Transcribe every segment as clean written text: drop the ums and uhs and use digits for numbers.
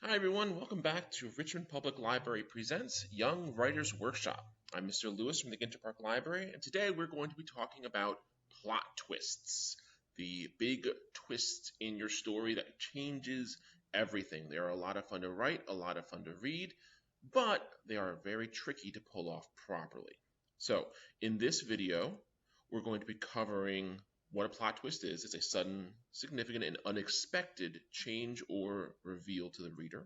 Hi, everyone. Welcome back to Richmond Public Library Presents Young Writers Workshop. I'm Mr. Lewis from the Ginter Park Library, and today we're going to be talking about plot twists, the big twist in your story that changes everything. They are a lot of fun to write, a lot of fun to read, but they are very tricky to pull off properly. So, in this video, we're going to be covering what a plot twist is. It's a sudden, significant, and unexpected change or reveal to the reader.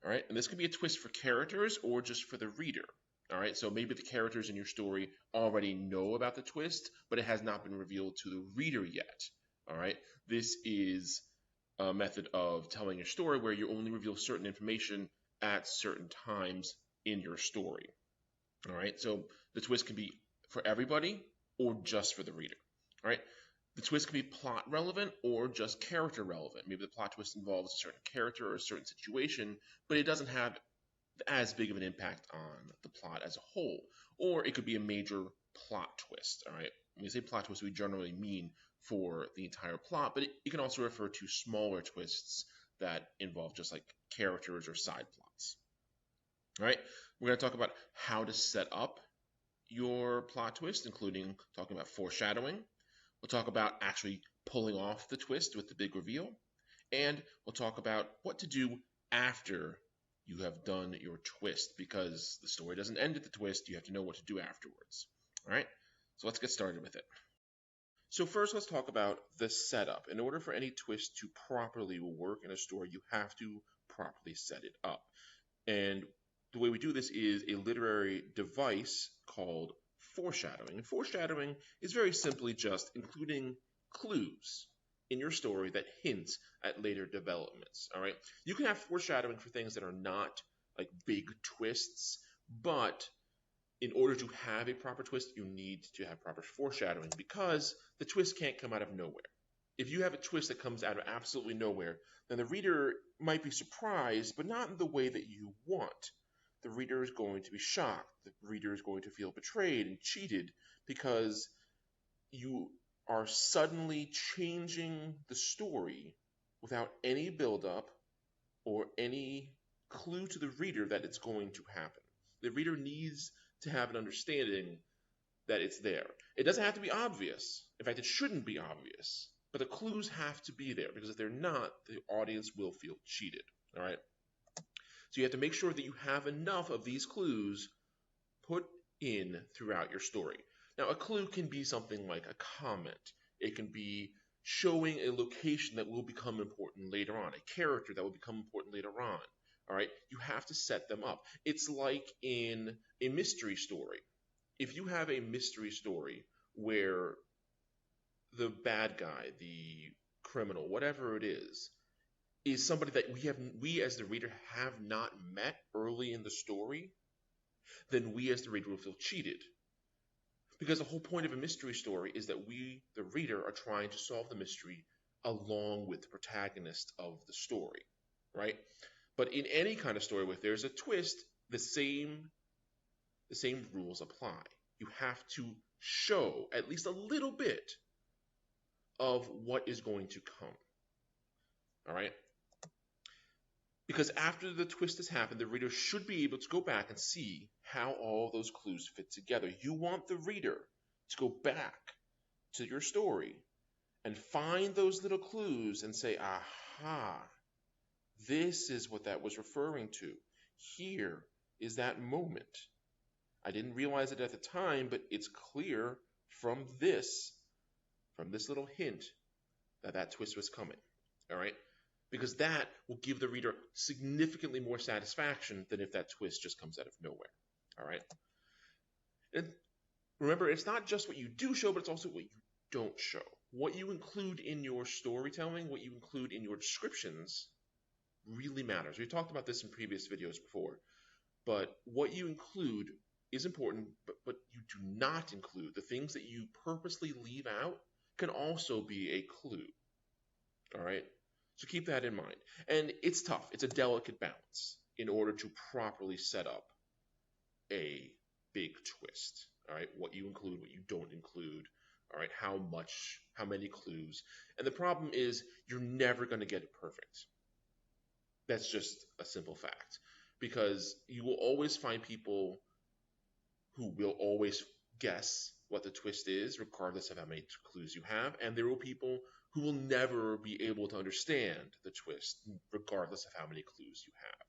All right, and this can be a twist for characters or just for the reader. All right, so maybe the characters in your story already know about the twist, but it has not been revealed to the reader yet. All right, this is a method of telling your story where you only reveal certain information at certain times in your story. All right, so the twist can be for everybody or just for the reader. All right, the twist can be plot relevant or just character relevant. Maybe the plot twist involves a certain character or a certain situation, but it doesn't have as big of an impact on the plot as a whole. Or it could be a major plot twist. All right, when we say plot twist, we generally mean for the entire plot, but it can also refer to smaller twists that involve just like characters or side plots. All right, we're going to talk about how to set up your plot twist, including talking about foreshadowing. We'll talk about actually pulling off the twist with the big reveal. And we'll talk about what to do after you have done your twist, because the story doesn't end at the twist. You have to know what to do afterwards. All right, so let's get started with it. So first, let's talk about the setup. In order for any twist to properly work in a story, you have to properly set it up. And the way we do this is a literary device called foreshadowing. And foreshadowing is very simply just including clues in your story that hint at later developments. All right. You can have foreshadowing for things that are not like big twists, but in order to have a proper twist, you need to have proper foreshadowing because the twist can't come out of nowhere. If you have a twist that comes out of absolutely nowhere, then the reader might be surprised, but not in the way that you want. The reader is going to be shocked. The reader is going to feel betrayed and cheated because you are suddenly changing the story without any buildup or any clue to the reader that it's going to happen. The reader needs to have an understanding that it's there. It doesn't have to be obvious. In fact, it shouldn't be obvious. But the clues have to be there because if they're not, the audience will feel cheated. All right. So you have to make sure that you have enough of these clues put in throughout your story. Now, a clue can be something like a comment. It can be showing a location that will become important later on, a character that will become important later on. All right. You have to set them up. It's like in a mystery story. If you have a mystery story where the bad guy, the criminal, whatever it is somebody that we as the reader have not met early in the story, then we as the reader will feel cheated. Because the whole point of a mystery story is that we, the reader, are trying to solve the mystery along with the protagonist of the story, right? But in any kind of story where there's a twist, the same rules apply. You have to show at least a little bit of what is going to come. All right? Because after the twist has happened, the reader should be able to go back and see how all those clues fit together. You want the reader to go back to your story and find those little clues and say, aha, this is what that was referring to. Here is that moment. I didn't realize it at the time, but it's clear from this little hint that that twist was coming. All right? Because that will give the reader significantly more satisfaction than if that twist just comes out of nowhere. All right? And remember, it's not just what you do show, but it's also what you don't show. What you include in your storytelling, what you include in your descriptions really matters. We talked about this in previous videos before, but what you include is important, but you do not include. The things that you purposely leave out can also be a clue. All right? So keep that in mind. And it's tough. It's a delicate balance in order to properly set up a big twist. All right? What you include, what you don't include. All right? How much, how many clues. And the problem is you're never going to get it perfect. That's just a simple fact. Because you will always find people who will always guess what the twist is, regardless of how many clues you have, and there will be people who will never be able to understand the twist, regardless of how many clues you have.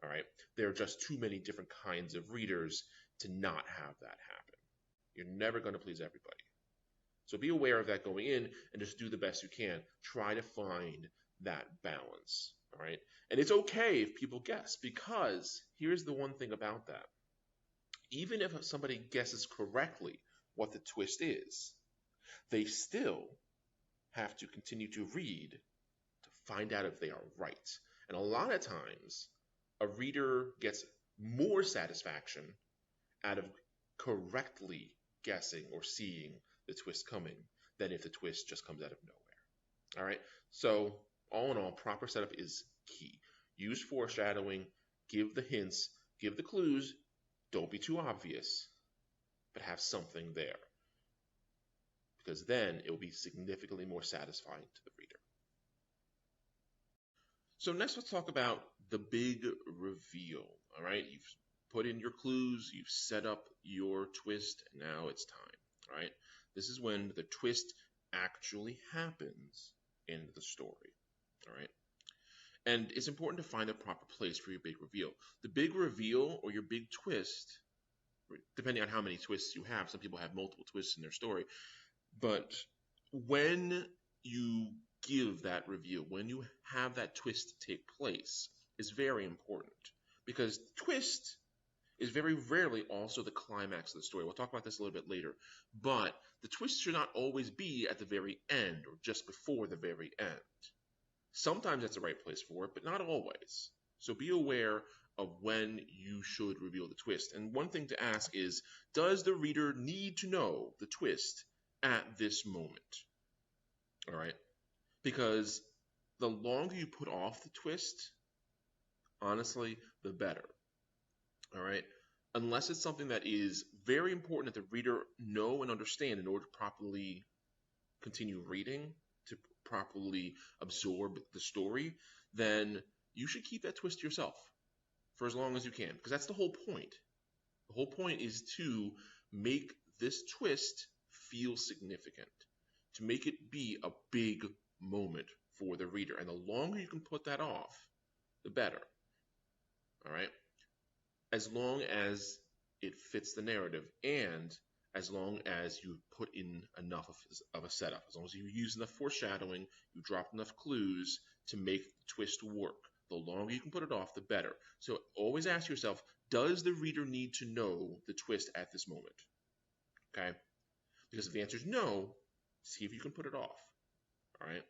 All right, there are just too many different kinds of readers to not have that happen. You're never going to please everybody. So be aware of that going in and just do the best you can. Try to find that balance. All right. And it's okay if people guess, because here's the one thing about that. Even if somebody guesses correctly what the twist is, they still have to continue to read to find out if they are right. And a lot of times, a reader gets more satisfaction out of correctly guessing or seeing the twist coming than if the twist just comes out of nowhere. All right. So all in all, proper setup is key. Use foreshadowing, give the hints, give the clues. Don't be too obvious, but have something there. Because then it will be significantly more satisfying to the reader. So next let's talk about the big reveal. All right. You've put in your clues, you've set up your twist, and now it's time. All right. This is when the twist actually happens in the story. All right. And it's important to find a proper place for your big reveal. The big reveal or your big twist, depending on how many twists you have, some people have multiple twists in their story, but when you give that reveal, when you have that twist take place, is very important, because twist is very rarely also the climax of the story. We'll talk about this a little bit later, but the twist should not always be at the very end or just before the very end. Sometimes that's the right place for it, but not always. So be aware of when you should reveal the twist. And one thing to ask is, does the reader need to know the twist at this moment? All right? Because the longer you put off the twist, honestly, the better. All right? Unless it's something that is very important that the reader know and understand in order to properly continue reading, to properly absorb the story, then you should keep that twist to yourself for as long as you can, because that's the whole point. The whole point is to make this twist feel significant, to make it be a big moment for the reader. And the longer you can put that off, the better. All right? As long as it fits the narrative and as long as you put in enough of a setup, as long as you use enough foreshadowing, you drop enough clues to make the twist work. The longer you can put it off, the better. So always ask yourself, does the reader need to know the twist at this moment? Okay? Because if the answer is no, see if you can put it off. All right?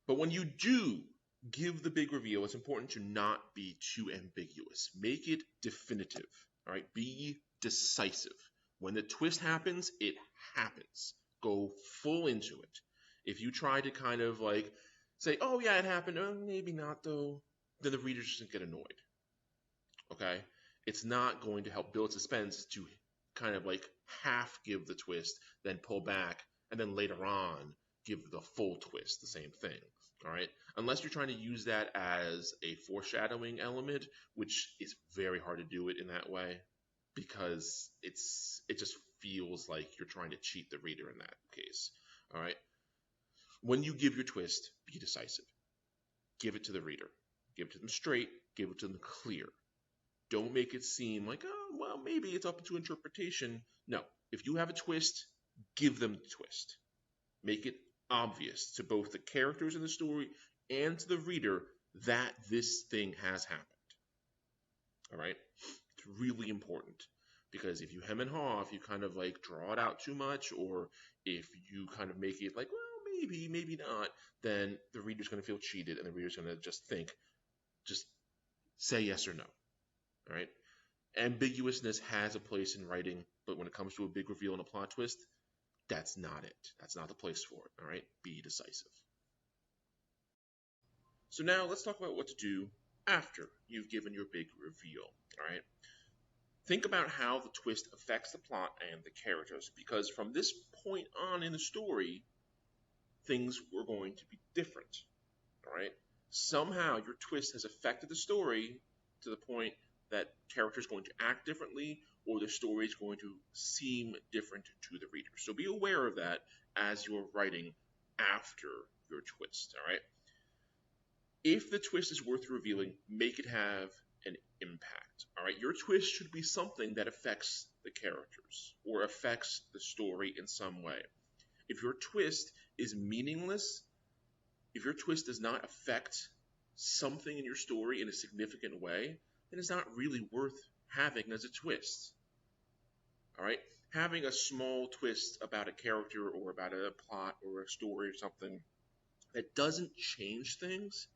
But when you do give the big reveal, it's important to not be too ambiguous. Make it definitive. All right? Be decisive. When the twist happens, it happens. Go full into it. If you try to kind of like say, oh yeah, it happened, maybe not though, then the reader's just gonna get annoyed. Okay? It's not going to help build suspense to kind of like half give the twist, then pull back, and then later on give the full twist, the same thing. All right? Unless you're trying to use that as a foreshadowing element, which is very hard to do it in that way, because it just feels like you're trying to cheat the reader in that case. All right? When you give your twist, be decisive. Give it to the reader. Give it to them straight. Give it to them clear. Don't make it seem like, oh, well, maybe it's up to interpretation. No. If you have a twist, give them the twist. Make it obvious to both the characters in the story and to the reader that this thing has happened. All right? It's really important, because if you hem and haw, if you kind of like draw it out too much, or if you kind of make it like, well, maybe, maybe not, then the reader's going to feel cheated, and the reader's going to just think, just say yes or no. All right? Ambiguousness has a place in writing, but when it comes to a big reveal and a plot twist, that's not it. That's not the place for it. All right? Be decisive. So now let's talk about what to do after you've given your big reveal. All right? Think about how the twist affects the plot and the characters, because from this point on in the story, things were going to be different. All right? somehow your twist has affected the story to the point that character is going to act differently or the story is going to seem different to the reader. So be aware of that as you're writing after your twist, all right? If the twist is worth revealing, make it have an impact, all right? Your twist should be something that affects the characters or affects the story in some way. If your twist is meaningless, if your twist does not affect something in your story in a significant way, then it's not really worth having as a twist. All right? Having a small twist about a character or about a plot or a story or something that doesn't change things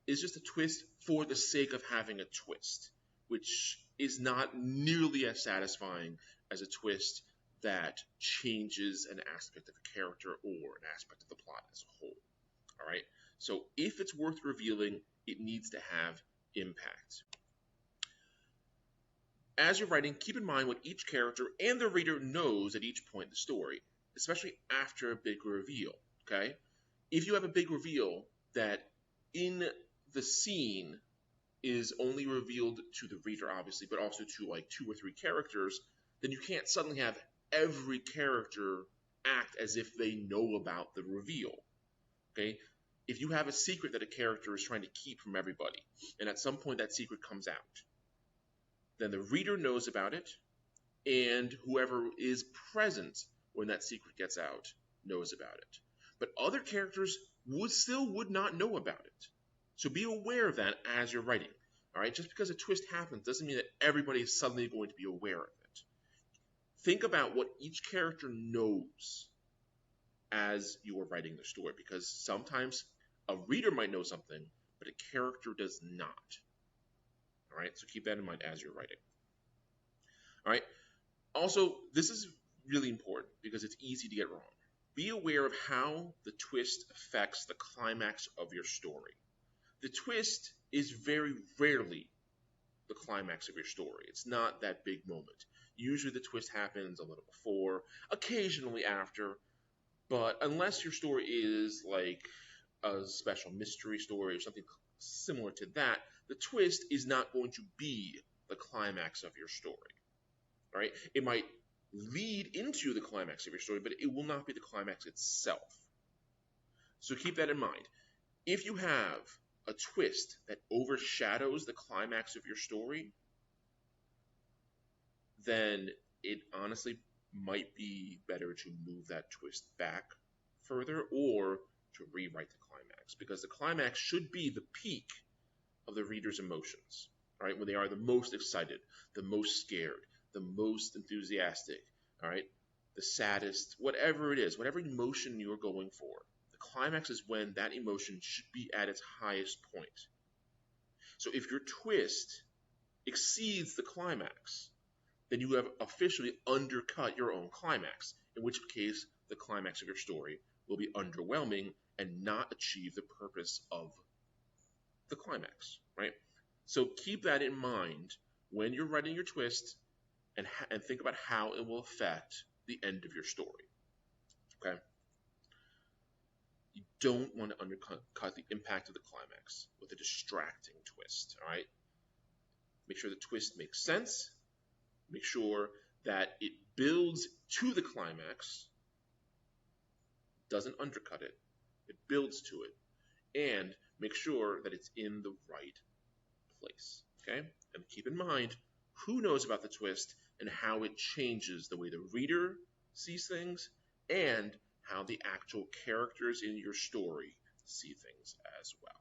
is just a twist for the sake of having a twist, which is not nearly as satisfying as a twist that changes an aspect of a character or an aspect of the plot as a whole. All right. So if it's worth revealing, it needs to have impact. As you're writing, keep in mind what each character and the reader knows at each point in the story, especially after a big reveal. Okay. If you have a big reveal that in the scene is only revealed to the reader, obviously, but also to like 2 or 3 characters, then you can't suddenly have every character act as if they know about the reveal. Okay? If you have a secret that a character is trying to keep from everybody, and at some point that secret comes out, then the reader knows about it, and whoever is present when that secret gets out knows about it. But other characters would not know about it. So be aware of that as you're writing. All right, just because a twist happens doesn't mean that everybody is suddenly going to be aware of it. Think about what each character knows as you are writing the story, because sometimes a reader might know something, but a character does not. All right, so keep that in mind as you're writing. All right, also, this is really important because it's easy to get wrong. Be aware of how the twist affects the climax of your story. The twist is very rarely the climax of your story. It's not that big moment. Usually the twist happens a little before, occasionally after, but unless your story is like a special mystery story or something similar to that, the twist is not going to be the climax of your story. Right? It might lead into the climax of your story, but it will not be the climax itself. So keep that in mind. If you have a twist that overshadows the climax of your story, then it honestly might be better to move that twist back further or to rewrite the climax, because the climax should be the peak of the reader's emotions, right? When they are the most excited, the most scared, the most enthusiastic, all right? The saddest, whatever it is, whatever emotion you're going for, the climax is when that emotion should be at its highest point. So if your twist exceeds the climax, then you have officially undercut your own climax, in which case the climax of your story will be underwhelming and not achieve the purpose of the climax, right? So keep that in mind when you're writing your twist and think about how it will affect the end of your story, okay? You don't want to undercut the impact of the climax with a distracting twist, all right? Make sure the twist makes sense. Make sure that it builds to the climax, doesn't undercut it, it builds to it, and make sure that it's in the right place, okay? And keep in mind who knows about the twist and how it changes the way the reader sees things and how the actual characters in your story see things as well.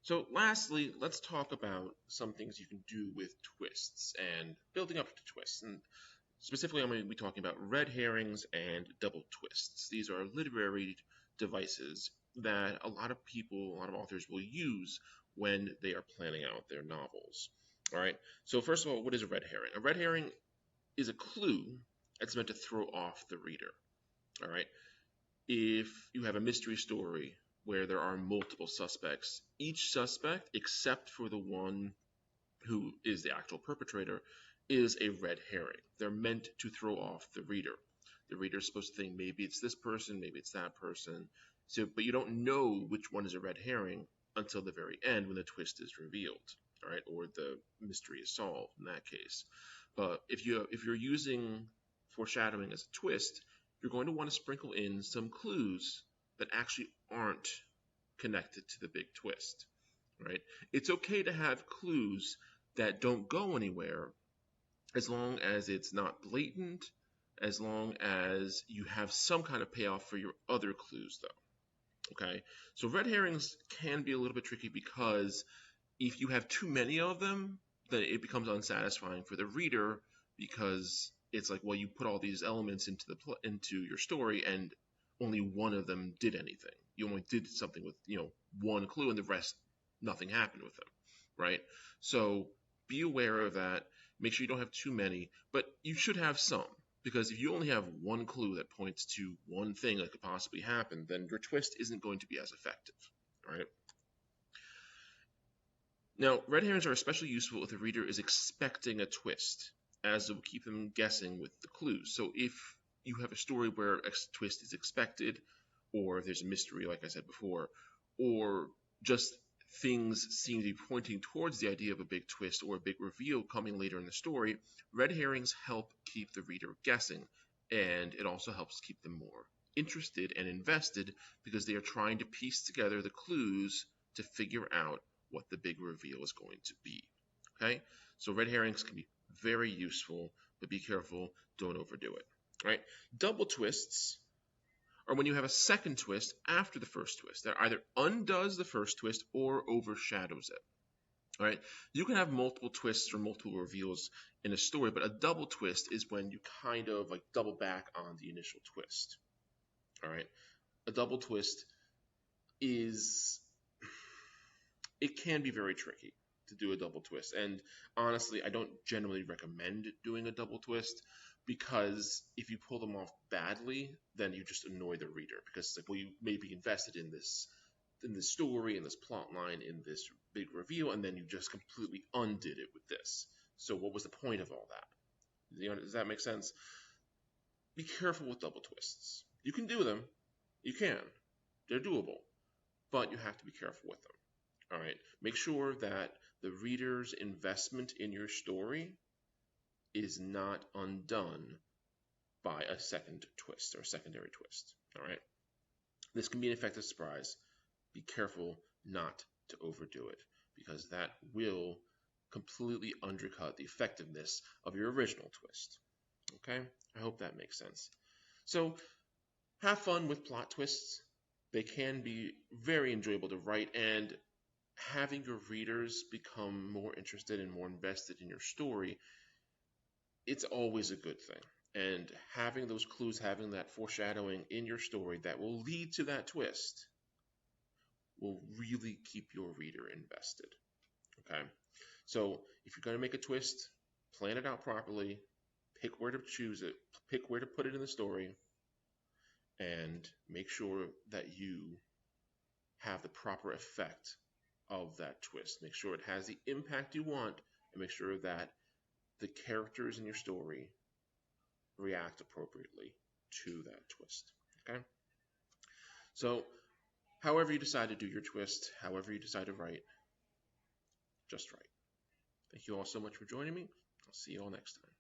So lastly, let's talk about some things you can do with twists and building up to twists. And specifically, I'm going to be talking about red herrings and double twists. These are literary devices that a lot of people, a lot of authors will use when they are planning out their novels. All right. So first of all, what is a red herring? A red herring is a clue that's meant to throw off the reader. All right. If you have a mystery story where there are multiple suspects, each suspect, except for the one who is the actual perpetrator, is a red herring. They're meant to throw off the reader. The reader is supposed to think maybe it's this person, maybe it's that person. So, but you don't know which one is a red herring until the very end when the twist is revealed, all right, or the mystery is solved in that case. But if you're using foreshadowing as a twist, you're going to want to sprinkle in some clues that actually aren't connected to the big twist, right? It's okay to have clues that don't go anywhere as long as it's not blatant, as long as you have some kind of payoff for your other clues, though. Okay, so red herrings can be a little bit tricky because if you have too many of them, then it becomes unsatisfying for the reader because it's like, well, you put all these elements into your story and only one of them did anything. You only did something with one clue, and the rest nothing happened with them, right? So be aware of that. Make sure you don't have too many, but you should have some. Because if you only have one clue that points to one thing that could possibly happen, then your twist isn't going to be as effective, right? Now, red herrings are especially useful if the reader is expecting a twist, as it will keep them guessing with the clues. So if you have a story where a twist is expected, or if there's a mystery, like I said before, or just things seem to be pointing towards the idea of a big twist or a big reveal coming later in the story, red herrings help keep the reader guessing, and it also helps keep them more interested and invested because they are trying to piece together the clues to figure out what the big reveal is going to be. Okay, so red herrings can be very useful, but be careful, don't overdo it. All right, double twists are when you have a second twist after the first twist that either undoes the first twist or overshadows it. All right, you can have multiple twists or multiple reveals in a story, but a double twist is when you kind of like double back on the initial twist. All right, a double twist is, it can be very tricky to do a double twist. And honestly, I don't generally recommend doing a double twist because if you pull them off badly, then you just annoy the reader because it's like, well, you may be invested in this story, in this plot line, in this big reveal, and then you just completely undid it with this. So what was the point of all that? Does that make sense? Be careful with double twists. You can do them. You can. They're doable. But you have to be careful with them. All right, make sure that the reader's investment in your story is not undone by a second twist or a secondary twist. All right, this can be an effective surprise. Be careful not to overdo it because that will completely undercut the effectiveness of your original twist. Okay, I hope that makes sense. So have fun with plot twists. They can be very enjoyable to write, and having your readers become more interested and more invested in your story, it's always a good thing. And having those clues, having that foreshadowing in your story that will lead to that twist will really keep your reader invested. Okay? So if you're going to make a twist, plan it out properly, pick where to choose it, pick where to put it in the story, and make sure that you have the proper effect of that twist. Make sure it has the impact you want, and make sure that the characters in your story react appropriately to that twist. Okay? So, however you decide to do your twist, however you decide to write, just write. Thank you all so much for joining me. I'll see you all next time.